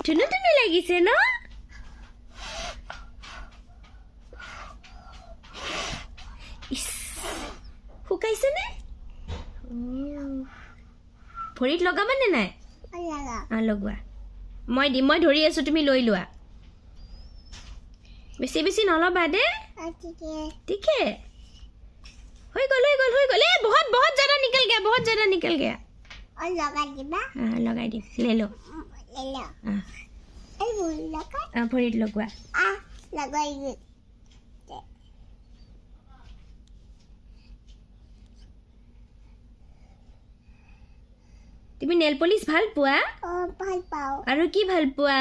ধুনু ধুনু লাগিছে ন শুকাইছে নে ভৰিত লগাবানে নাই লগোৱা মই ধৰি আছো তুমি লৈ লোৱা বেছি বেছি নলবা দে ঠিক है হৈ গল এ বহুত ज़्यादा निकल गया और लगा दिबा हां लगाई दे ले लो हां ए बोल लगा भरित लगवा लगाई दे তুমি নেল পলিশ ভাল পোৱা ভাল পাও আৰু কি ভাল পোৱা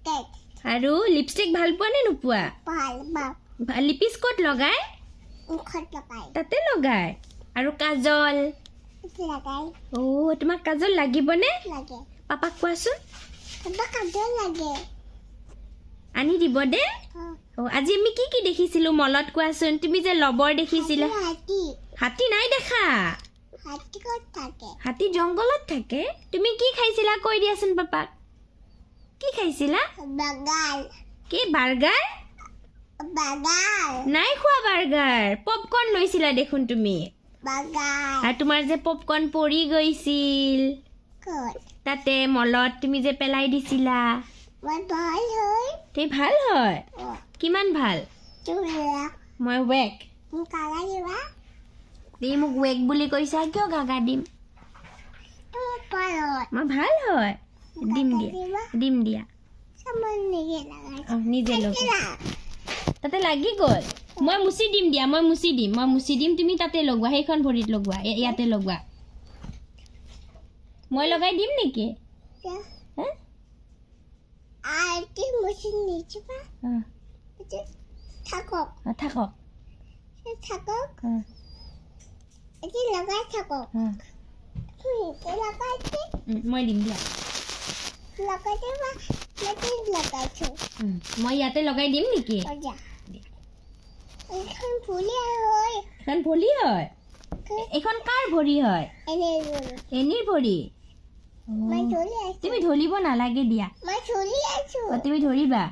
কেক আৰু লিপষ্টিক ভাল পোৱা নে নোপোৱা ভাল পাও লিপিস কোট লগাই মুখত লগাই তাতে লগাই আৰু কাজল লগাই তোমাক কাজল লাগিব নে লাগে পাপাক কোৱাচোন পাপা কাজল লাগে আনি দিব দে আজি আমি কি দেখিছিলো মলত কোৱাচোন তুমি যে লবৰ দেখিছিলা হাতী নাই দেখা হাতী ক'ত থাকে হাতী জংগলত থাকে তুমি কি খাইছিলা কৈ দিয়াচোন পাপাক কি খাইছিলা বাগাল কি বাৰ্গাৰ নাই খোৱা বাৰ্গাৰ পপকৰ্ন লৈছিলা দেখোন তুমি বাগাল আৰু তোমাৰ যে পপকৰ্ন পৰি গৈছিল ক'ত তাতে মলত তুমি যে পেলাই দিছিলা মই ভাল হয় তে ভাল হয় কিমান ভাল তুলা মই ৱেক কালা দিবা তুমি মোক ৱেক বুলি কৈছা কিয় গাগা দিম মই ভাল হয় দিম দিয়া সামান নিগে লাগাই নিজে লগোৱা তাতে লাগি গ'ল মই মুচি দিম দিয়া মই মুচি দিম তুমি তাতে লগোৱা সেইখন ভৰিত লগোৱা ইয়াতে লগোৱা মই লগাই দিম নেকি আইটি মুচি নিচিবা থাকক এটি লগাই থাকক লগাইছে মই দিম দিয়া লগাই দিবা লগাইছো মই ইয়াতে লগাই দিম নেকি এখন ভৰি হয় এখন কাৰ ভৰি হয় এনিৰ ভৰি তুমি ধৰিব নালাগে দিয়া মই ধৰি আছো তুমি ধৰিবা